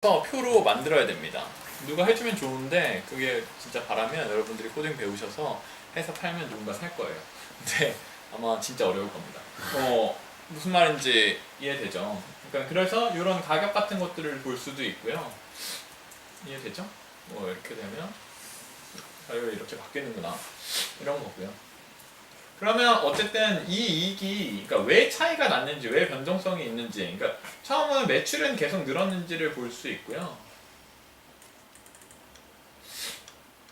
표로 만들어야 됩니다. 누가 해주면 좋은데 그게 진짜 바라면 여러분들이 코딩 배우셔서 해서 팔면 누군가 살 거예요. 근데 아마 진짜 어려울 겁니다. 무슨 말인지 이해되죠? 그러니까 그래서 이런 가격 같은 것들을 볼 수도 있고요. 이해되죠? 이렇게 되면 이렇게 바뀌는구나 이런 거고요. 그러면 어쨌든 이 이익이 그러니까 왜 차이가 났는지, 왜 변동성이 있는지, 그러니까 처음은 매출은 계속 늘었는지를 볼 수 있고요.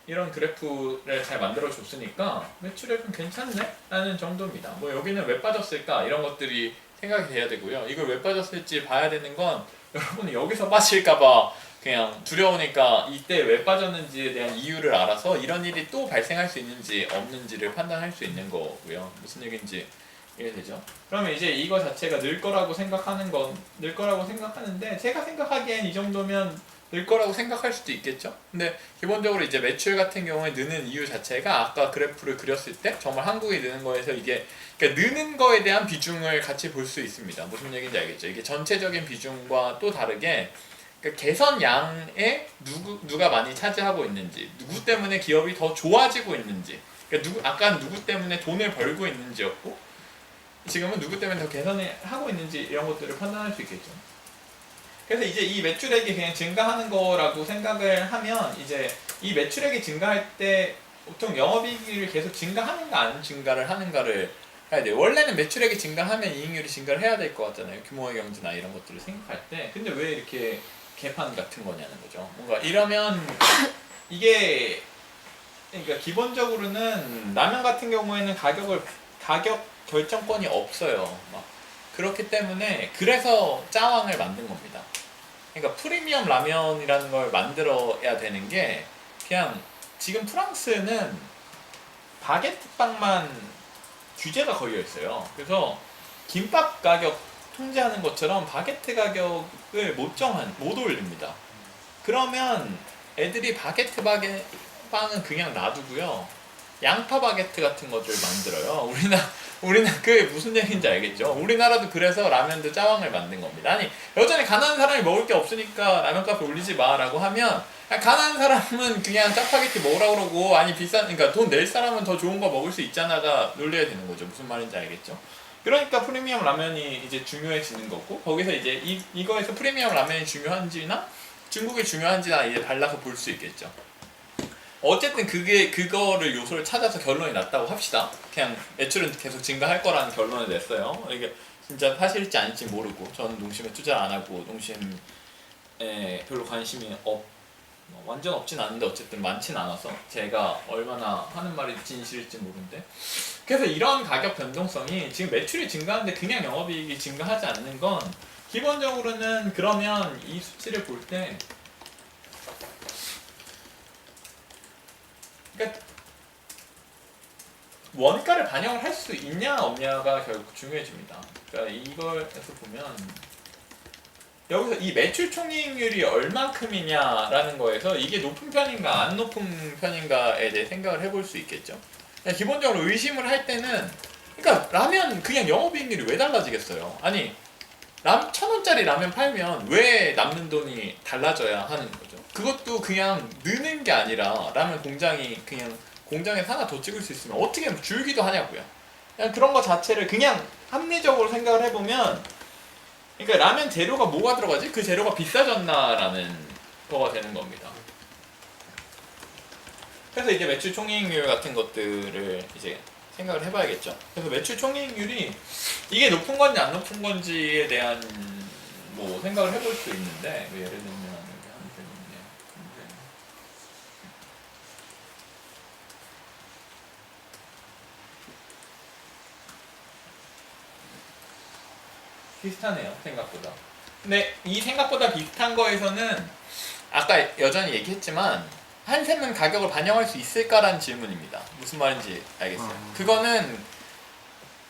이런 그래프를 잘 만들어 줬으니까 매출액은 괜찮네? 라는 정도입니다. 여기는 왜 빠졌을까? 이런 것들이 생각이 돼야 되고요. 이걸 왜 빠졌을지 봐야 되는 건 여러분이 여기서 빠질까봐 그냥 두려우니까 이때 왜 빠졌는지에 대한 이유를 알아서 이런 일이 또 발생할 수 있는지 없는지를 판단할 수 있는 거고요. 무슨 얘기인지 이해되죠? 그러면 이제 이거 자체가 늘 거라고 늘 거라고 생각하는데 제가 생각하기엔 이 정도면 늘 거라고 생각할 수도 있겠죠? 근데 기본적으로 이제 매출 같은 경우에 느는 이유 자체가 아까 그래프를 그렸을 때 정말 한국이 느는 거에서 이게 그러니까 느는 거에 대한 비중을 같이 볼 수 있습니다. 무슨 얘기인지 알겠죠? 이게 전체적인 비중과 또 다르게 그러니까 개선량에 누가 많이 차지하고 있는지, 누구 때문에 기업이 더 좋아지고 있는지, 그러니까 아까 누구 때문에 돈을 벌고 있는지였고, 지금은 누구 때문에 더 개선을 하고 있는지 이런 것들을 판단할 수 있겠죠. 그래서 이제 이 매출액이 그냥 증가하는 거라고 생각을 하면 이제 이 매출액이 증가할 때 보통 영업이익을 계속 증가하는가 안 증가를 하는가를 해야 돼요. 원래는 매출액이 증가하면 이익률이 증가를 해야 될 것 같잖아요. 규모의 경제나 이런 것들을 생각할 때. 근데 왜 이렇게 개판 같은 거냐는 거죠. 뭔가 이러면 이게 그러니까 기본적으로는 라면 같은 경우에는 가격 결정권이 없어요. 그렇기 때문에 그래서 짜왕을 만든 겁니다. 그러니까 프리미엄 라면이라는 걸 만들어야 되는 게 그냥 지금 프랑스는 바게트 빵만 규제가 걸려 있어요. 그래서 김밥 가격 통제하는 것처럼 바게트 가격을 못 올립니다. 그러면 애들이 바게트 빵은 그냥 놔두고요. 양파 바게트 같은 것들 만들어요. 우리나라 그게 무슨 얘기인지 알겠죠? 우리나라도 그래서 라면도 짜왕을 만든 겁니다. 아니 여전히 가난한 사람이 먹을 게 없으니까 라면 값을 올리지 마라고 하면 가난한 사람은 그냥 짜파게티 먹으라고 그러고 아니 그러니까 돈 낼 사람은 더 좋은 거 먹을 수 있잖아가 논려야 되는 거죠. 무슨 말인지 알겠죠? 그러니까 프리미엄 라면이 이제 중요해지는 거고 거기서 이제 이거에서 프리미엄 라면이 중요한지나 중국이 중요한지나 이제 달라서 볼 수 있겠죠. 어쨌든 그거를 요소를 찾아서 결론이 났다고 합시다. 그냥 매출은 계속 증가할 거라는 결론을 냈어요. 이게 진짜 사실일지 아닐지 모르고 저는 농심에 투자 안 하고 농심에 별로 관심이 완전 없진 않은데 어쨌든 많진 않아서 제가 얼마나 하는 말이 진실일지 모르는데 그래서 이런 가격 변동성이 지금 매출이 증가하는데 그냥 영업이익이 증가하지 않는 건 기본적으로는 그러면 이 수치를 볼때 그러니까 원가를 반영을 할 수 있냐 없냐가 결국 중요해집니다. 그러니까 이걸에서 보면 여기서 이 매출 총이익률이 얼만큼이냐라는 거에서 이게 높은 편인가 안 높은 편인가에 대해 생각을 해볼 수 있겠죠. 그러니까 기본적으로 의심을 할 때는 그러니까 라면 그냥 영업이익률이 왜 달라지겠어요? 아니 1,000원짜리 라면 팔면 왜 남는 돈이 달라져야 하는 거죠? 그것도 그냥 느는 게 아니라 라면 공장이 그냥 공장에서 하나 더 찍을 수 있으면 어떻게 줄기도 하냐고요. 그냥 그런 거 자체를 그냥 합리적으로 생각을 해보면 그러니까 라면 재료가 뭐가 들어가지? 그 재료가 비싸졌나라는 거가 되는 겁니다. 그래서 이제 매출 총이익률 같은 것들을 이제 생각을 해봐야겠죠. 그래서 매출 총이익률이 이게 높은 건지 안 높은 건지에 대한 생각을 해볼 수 있는데 예를 들면 여기 한 셈이네. 비슷하네요 생각보다. 근데 이 생각보다 비슷한 거에서는 아까 여전히 얘기했지만 한샘은 가격을 반영할 수 있을까라는 질문입니다. 무슨 말인지 알겠어요?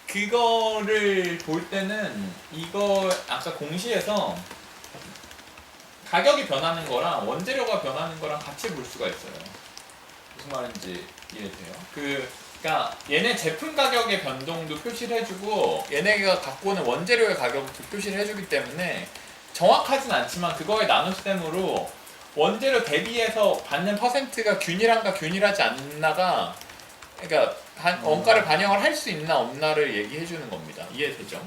그거를 볼 때는 이거 아까 공시에서 가격이 변하는 거랑 원재료가 변하는 거랑 같이 볼 수가 있어요. 무슨 말인지 이해돼요? 그러니까 얘네 제품 가격의 변동도 표시를 해주고 얘네가 갖고 오는 원재료의 가격도 표시를 해주기 때문에 정확하진 않지만 그거의 나눗셈으로 원재료 대비해서 받는 퍼센트가 균일한가 균일하지 않나가 그러니까 원가를 반영을 할 수 있나 없나를 얘기해 주는 겁니다. 이해되죠?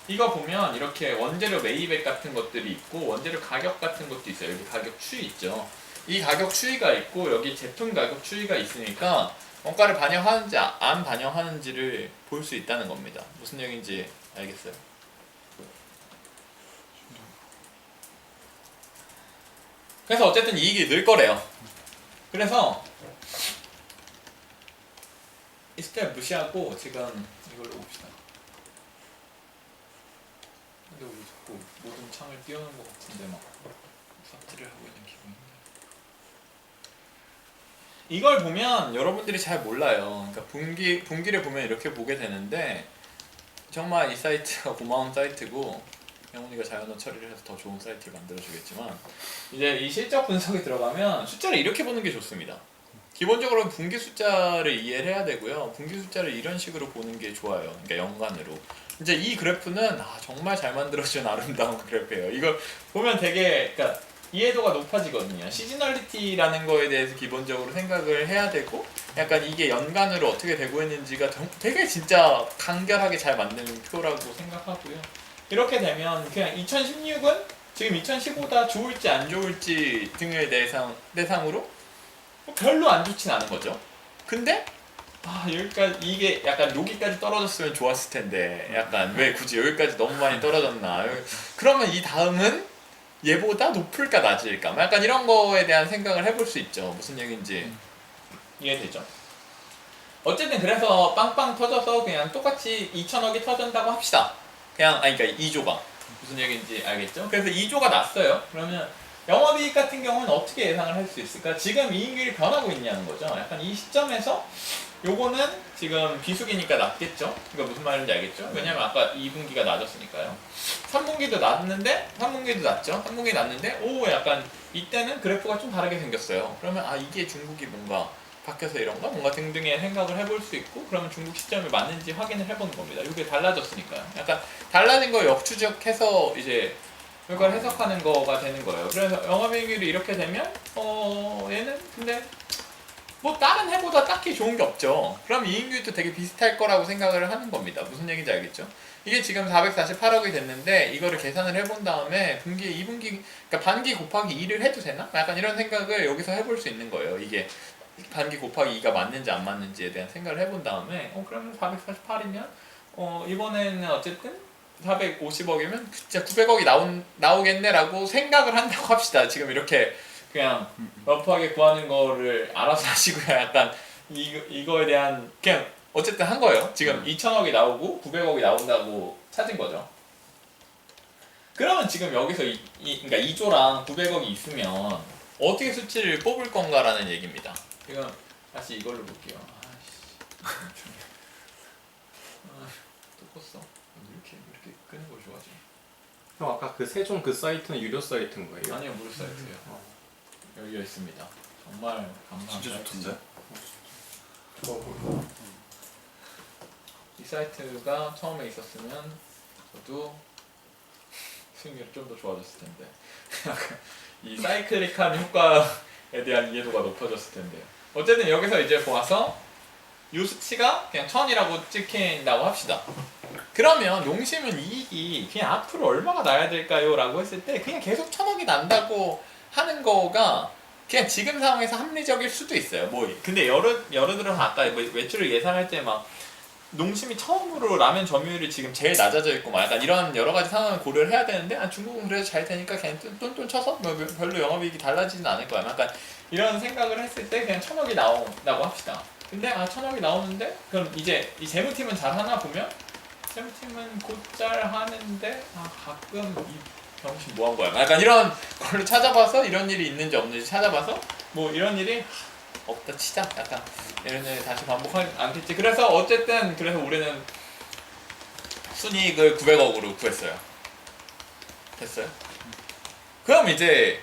이거 보면 이렇게 원재료 매입액 같은 것들이 있고 원재료 가격 같은 것도 있어요. 여기 가격 추이 있죠. 이 가격 추이가 있고 여기 제품 가격 추이가 있으니까 원가를 반영하는지 안 반영하는지를 볼 수 있다는 겁니다. 무슨 얘기인지 알겠어요? 그래서 어쨌든 이익이 늘 거래요. 그래서 이 스텝 무시하고 지금 이걸로 봅시다. 근데 우리 자꾸 모든 창을 띄우는 것 같은데 막 삭제를 하고 있는 기분인데 이걸 보면 여러분들이 잘 몰라요. 그러니까 분기를 보면 이렇게 보게 되는데 정말 이 사이트가 고마운 사이트고 영훈이가 자연어 처리를 해서 더 좋은 사이트를 만들어주겠지만 이제 이 실적 분석이 들어가면 숫자를 이렇게 보는 게 좋습니다. 기본적으로 분기 숫자를 이해를 해야 되고요. 분기 숫자를 이런 식으로 보는 게 좋아요. 그러니까 연간으로. 이제 이 그래프는 정말 잘 만들어준 아름다운 그래프예요. 이걸 보면 되게 그러니까 이해도가 높아지거든요. 시즈널리티라는 거에 대해서 기본적으로 생각을 해야 되고 약간 이게 연간으로 어떻게 되고 있는지가 되게 진짜 간결하게 잘 만든 표라고 생각하고요. 이렇게 되면 그냥 2016은 지금 2015보다 좋을지 안 좋을지 등을 대상으로 별로 안 좋진 않은 거죠. 근데 여기까지 이게 약간 여기까지 떨어졌으면 좋았을 텐데 약간 왜 굳이 여기까지 너무 많이 떨어졌나? 그러면 이 다음은 얘보다 높을까 낮을까? 약간 이런 거에 대한 생각을 해볼 수 있죠. 무슨 얘기인지 이해되죠? 어쨌든 그래서 빵빵 터져서 그냥 똑같이 2천억이 터진다고 합시다. 그러니까 2조가 무슨 얘기인지 알겠죠? 그래서 2조가 났어요. 그러면 영업이익 같은 경우는 어떻게 예상을 할 수 있을까? 지금 이익률이 변하고 있냐는 거죠. 약간 이 시점에서 요거는 지금 비수기니까 낮겠죠? 이거 무슨 말인지 알겠죠? 왜냐면 아까 2분기가 낮았으니까요. 3분기도 낮는데 3분기도 낮죠? 3분기 낮는데 약간 이때는 그래프가 좀 다르게 생겼어요. 그러면 이게 중국이 뭔가 바뀌어서 이런가? 뭔가 등등의 생각을 해볼 수 있고 그러면 중국 시점이 맞는지 확인을 해보는 겁니다. 이게 달라졌으니까요. 약간 달라진 걸 역추적해서 이제 그걸 해석하는 거가 되는 거예요. 그래서 영업이익률이 이렇게 되면 얘는 근데 뭐 다른 해보다 딱히 좋은 게 없죠. 그럼 이익률도 되게 비슷할 거라고 생각을 하는 겁니다. 무슨 얘기인지 알겠죠? 이게 지금 448억이 됐는데 이거를 계산을 해본 다음에 분기 2분기 그러니까 반기 곱하기 2를 해도 되나? 약간 이런 생각을 여기서 해볼 수 있는 거예요. 이게 반기 곱하기 2가 맞는지 안 맞는지에 대한 생각을 해본 다음에 그러면 448이면 이번에는 어쨌든 450억이면 진짜 900억이 나오겠네라고 생각을 한다고 합시다. 지금 이렇게 그냥 러프하게 구하는 거를 알아서 하시고요. 약간 이거에 대한 그냥 어쨌든 한 거예요. 지금 2천억이 나오고 900억이 나온다고 찾은 거죠. 그러면 지금 여기서 그러니까 2조랑 900억이 있으면 어떻게 수치를 뽑을 건가라는 얘기입니다. 지금 다시 이걸로 볼게요. 또 껐어. 이렇게 끄는 거 좋아지. 형 아까 그 세종 그 사이트는 유료 사이트인 거예요? 아니요, 무료 사이트예요. 열려 있습니다. 정말 감사합니다. 진짜 좋던데? 좋아 보여. 이 사이트가 처음에 있었으면 저도 수익률이 좀 더 좋아졌을 텐데 이 사이클릭한 효과에 대한 이해도가 높아졌을 텐데 어쨌든 여기서 이제 보아서 이 수치가 그냥 1000이라고 찍힌다고 합시다. 그러면 농심은 이익이 그냥 앞으로 얼마가 나야 될까요? 라고 했을 때 그냥 계속 1000억이 난다고 하는 거가 그냥 지금 상황에서 합리적일 수도 있어요. 근데 예를 들어서 아까 매출을 예상할 때 막 농심이 처음으로 라면 점유율이 지금 제일 낮아져 있고 막 약간 이런 여러 가지 상황을 고려를 해야 되는데 중국은 그래도 잘 되니까 그냥 똔똔 쳐서 별로 영업이익이 달라지진 않을 거야. 약간 이런 생각을 했을 때 그냥 1000억이 나온다고 합시다. 근데 1000억이 나오는데 그럼 이제 이 재무팀은 잘 하나 보면 재무팀은 곧잘 하는데 가끔 이 병신 뭐 한 거야? 약간 이런 걸로 찾아봐서 이런 일이 있는지 없는지 찾아봐서 뭐 이런 일이 없다 치자. 약간 이런 일 다시 반복하지 않겠지. 그래서 어쨌든 우리는 순이익을 900억으로 구했어요. 됐어요? 그럼 이제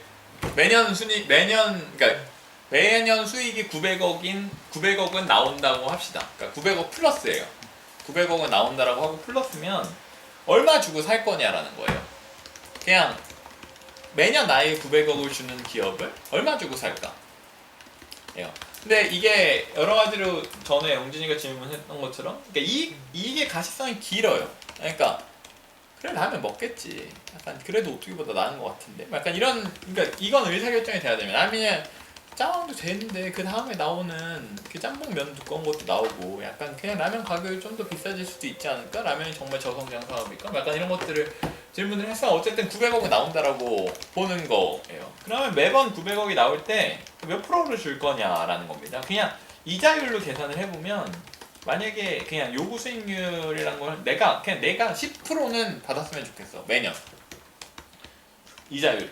매년 수익이 900억은 나온다고 합시다. 그러니까 900억 플러스예요. 900억은 나온다라고 하고 플러스면 얼마 주고 살 거냐라는 거예요. 그냥 매년 나에게 900억을 주는 기업을 얼마 주고 살까? 예요. 근데 이게 여러 가지로 전에 영진이가 질문했던 것처럼 그러니까 이게 가시성이 길어요. 그러니까 그래 라면 먹겠지. 약간 그래도 오뚜기보다 나은 것 같은데. 약간 이런 그러니까 이건 의사결정이 돼야 되면 라면이 짜왕도 되는데 그 다음에 나오는 그 짬뽕 면 두꺼운 것도 나오고 약간 그냥 라면 가격이 좀 더 비싸질 수도 있지 않을까? 라면이 정말 저성장 사업일까? 약간 이런 것들을 질문을 해서 어쨌든 900억이 나온다라고 보는 거예요. 그러면 매번 900억이 나올 때 몇 프로를 줄 거냐라는 겁니다. 그냥 이자율로 계산을 해보면 만약에 그냥 요구 수익률이란 걸 내가 10%는 받았으면 좋겠어 매년 이자율.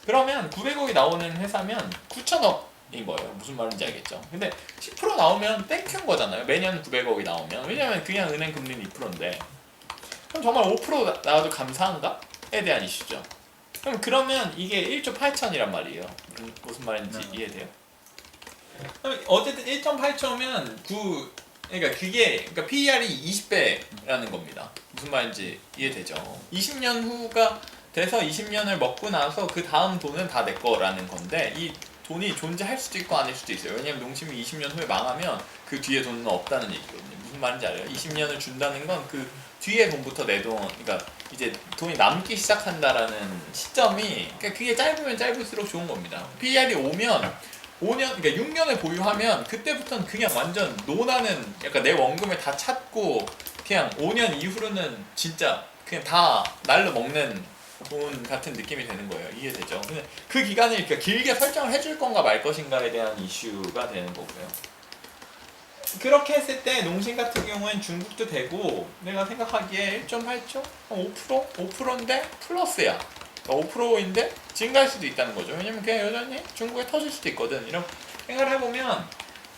그러면 900억이 나오는 회사면 9천억인 거예요. 무슨 말인지 알겠죠? 근데 10% 나오면 땡큐인 거잖아요. 매년 900억이 나오면. 왜냐면 그냥 은행 금리는 2%인데. 그럼 정말 5% 나와도 감사한가?에 대한 이슈죠. 그러면 이게 1조 8천이란 말이에요. 무슨 말인지 이해돼요? 어쨌든 1.8초면 그러니까 PER이 20배라는 겁니다. 무슨 말인지 이해되죠? 20년 후가 돼서 20년을 먹고 나서 그 다음 돈은 다 내 거라는 건데 이 돈이 존재할 수도 있고 아닐 수도 있어요. 왜냐면 농심이 20년 후에 망하면 그 뒤에 돈은 없다는 얘기거든요. 무슨 말인지 알아요? 20년을 준다는 건 그 뒤에 돈부터 내 돈, 그러니까 이제 돈이 남기 시작한다라는 시점이 그러니까 그게 짧으면 짧을수록 좋은 겁니다. PER이 5년, 그러니까 6년을 보유하면 그때부터는 그냥 완전 노나는 약간 내 원금을 다 찾고 그냥 5년 이후로는 진짜 그냥 다 날로 먹는 돈 같은 느낌이 되는 거예요. 이해되죠? 근데 그 기간을 이렇게 길게 설정을 해줄 건가 말 것인가에 대한 이슈가 되는 거고요. 그렇게 했을 때 농심 같은 경우엔 중국도 되고 내가 생각하기에 1.8조? 5%? 5%인데 플러스야. 5%인데 증가할 수도 있다는 거죠. 왜냐면 그냥 여전히 중국에 터질 수도 있거든. 이런 생각을 해보면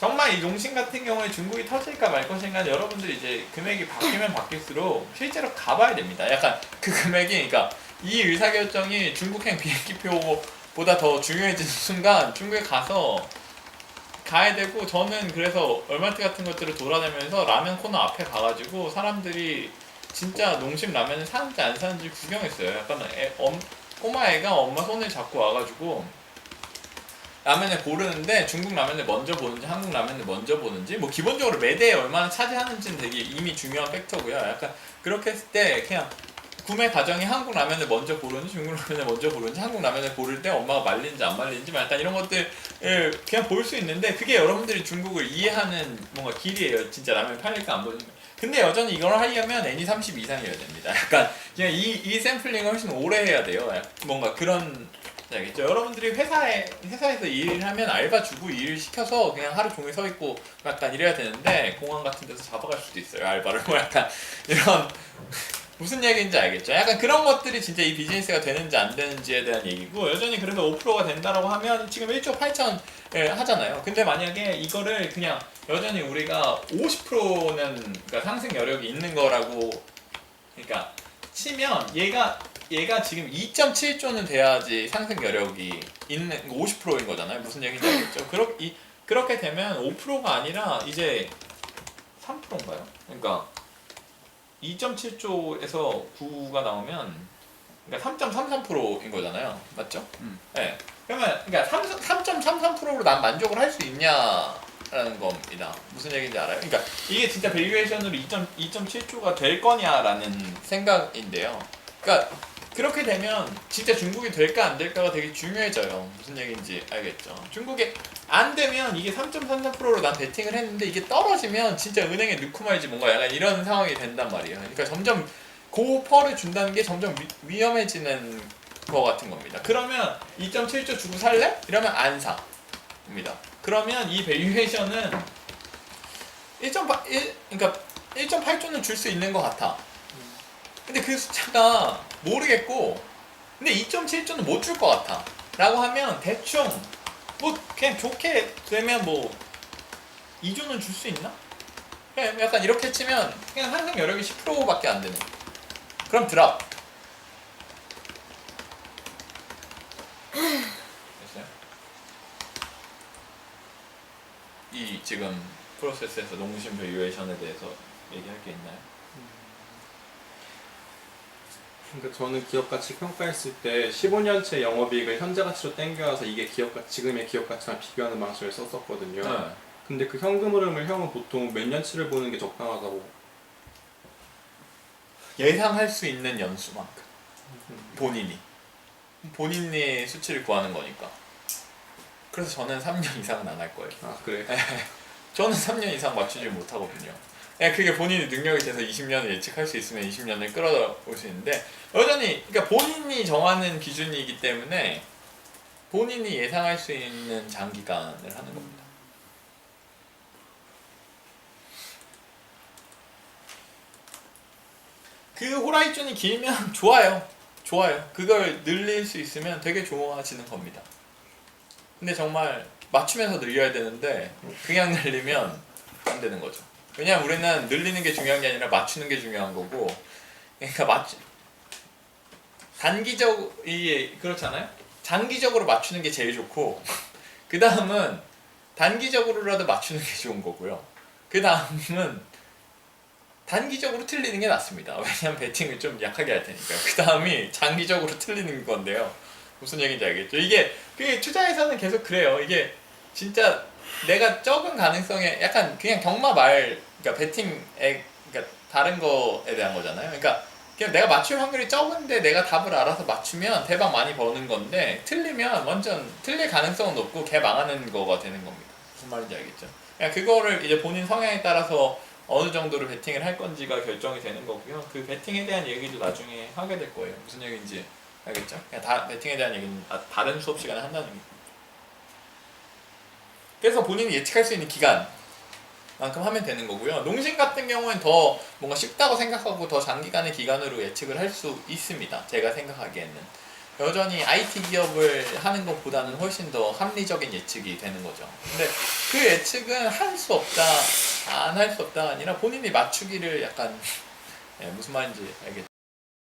정말 이 농심 같은 경우에 중국이 터질까 말 것인가 여러분들이 이제 금액이 바뀌면 바뀔수록 실제로 가봐야 됩니다. 약간 그 금액이 그러니까 이 의사결정이 중국행 비행기표보다 더 중요해지는 순간 중국에 가야 되고 저는 그래서 얼마트 같은 것들을 돌아다니면서 라면 코너 앞에 가가지고 사람들이 진짜 농심 라면을 사는지 안 사는지 구경했어요. 약간 꼬마애가 엄마 손을 잡고 와가지고 라면을 고르는데 중국 라면을 먼저 보는지 한국 라면을 먼저 보는지 뭐 기본적으로 매대에 얼마나 차지하는지는 되게 이미 중요한 팩터고요. 약간 그렇게 했을 때 그냥 구매 과정이 한국 라면을 먼저 고르는지 중국 라면을 먼저 고르는지 한국 라면을 고를 때 엄마가 말리는지 안 말리는지 약간 이런 것들을 그냥 볼 수 있는데 그게 여러분들이 중국을 이해하는 뭔가 길이에요. 진짜 라면 팔릴까 안 팔릴까. 근데 여전히 이걸 하려면 N이30 이상이어야 됩니다. 약간 그냥 이 샘플링을 훨씬 오래 해야 돼요. 뭔가 그런 알겠죠? 여러분들이 회사에서 일을 하면 알바 주고 일을 시켜서 그냥 하루 종일 서 있고 약간 이래야 되는데 공항 같은 데서 잡아갈 수도 있어요. 알바를 뭐 약간 이런 무슨 얘기인지 알겠죠? 약간 그런 것들이 진짜 이 비즈니스가 되는지 안 되는지에 대한 얘기고 여전히 그래서 5%가 된다라고 하면 지금 1조 8천 하잖아요. 근데 만약에 이거를 그냥 여전히 우리가 50%는 그러니까 상승 여력이 있는 거라고 그러니까 치면 얘가 지금 2.7조는 돼야지 상승 여력이 있는 50%인 거잖아요. 무슨 얘기인지 알겠죠? 그렇게 되면 5%가 아니라 이제 3%인가요? 그러니까 2.7조에서 9가 나오면 그러니까 3.33%인 거잖아요. 맞죠? 네. 그러면 그러니까 3.33%로 난 만족을 할 수 있냐라는 겁니다. 무슨 얘기인지 알아요? 그러니까 이게 진짜 밸류에이션으로 2.7조가 될 거냐라는 생각인데요. 그러니까 그렇게 되면 진짜 중국이 될까 안 될까가 되게 중요해져요. 무슨 얘기인지 알겠죠? 중국이 안 되면 이게 3.33%로 난 베팅을 했는데 이게 떨어지면 진짜 은행에 넣고 말지 뭔가 약간 이런 상황이 된단 말이에요. 그러니까 점점 고퍼를 준다는 게 점점 위험해지는 거 같은 겁니다. 그러면 2.7조 주고 살래? 이러면 안 사. 입니다. 그러면 이 밸류에이션은 1.8, 그러니까 1.8조는 줄 수 있는 것 같아. 근데 그 숫자가 모르겠고 근데 2.7조는 못 줄 것 같아 라고 하면 대충 뭐 그냥 좋게 되면 뭐 2조는 줄 수 있나? 그냥 약간 이렇게 치면 그냥 상승 여력이 10%밖에 안 되는 그럼 드랍 됐어요? 이 지금 프로세스에서 농심 밸류에이션에 대해서 얘기할 게 있나요? 그러니까 저는 기업 가치 평가했을 때 15년째 영업이익을 현재 가치로 땡겨와서 이게 지금의 기업 가치랑 비교하는 방식을 썼었거든요. 네. 근데 그 현금 흐름을 형은 보통 몇 년치를 보는 게 적당하다고. 예상할 수 있는 연수만큼 본인이 수치를 구하는 거니까. 그래서 저는 3년 이상은 안 할 거예요. 아 그래? 저는 3년 이상 맞추지 못하거든요. 그게 본인이 능력이 돼서 20년을 예측할 수 있으면 20년을 끌어올 수 있는데 여전히 그러니까 본인이 정하는 기준이기 때문에 본인이 예상할 수 있는 장기간을 하는 겁니다. 그 호라이즌이 길면 좋아요. 그걸 늘릴 수 있으면 되게 좋아지는 겁니다. 근데 정말 맞추면서 늘려야 되는데 그냥 늘리면 안 되는 거죠. 왜냐면 우리는 늘리는 게 중요한 게 아니라 맞추는 게 중요한 거고, 그러니까 그렇잖아요. 장기적으로 맞추는 게 제일 좋고, 그 다음은 단기적으로라도 맞추는 게 좋은 거고요. 그 다음은 단기적으로 틀리는 게 낫습니다. 왜냐면 배팅을 좀 약하게 할 테니까. 그 다음이 장기적으로 틀리는 건데요. 무슨 얘기인지 알겠죠? 이게 그 투자에서는 계속 그래요. 이게 진짜 내가 적은 가능성에 약간 그냥 그러니까 배팅에 그러니까 다른 거에 대한 거잖아요. 그러니까 그냥 내가 맞출 확률이 적은데 내가 답을 알아서 맞추면 대박 많이 버는 건데 틀리면 완전 틀릴 가능성은 높고 개 망하는 거가 되는 겁니다. 무슨 말인지 알겠죠? 그냥 그거를 이제 본인 성향에 따라서 어느 정도로 배팅을 할 건지가 결정이 되는 거고요. 그 배팅에 대한 얘기도 나중에 하게 될 거예요. 무슨 얘기인지 알겠죠? 그냥 배팅에 대한 얘기는 다른 수업 시간에 한다는 얘기. 그래서 본인이 예측할 수 있는 기간만큼 하면 되는 거고요. 농심 같은 경우는 더 뭔가 쉽다고 생각하고 더 장기간의 기간으로 예측을 할 수 있습니다. 제가 생각하기에는. 여전히 IT 기업을 하는 것보다는 훨씬 더 합리적인 예측이 되는 거죠. 근데 그 예측은 할 수 없다, 안 할 수 없다가 아니라 본인이 맞추기를 약간 무슨 말인지 알겠죠?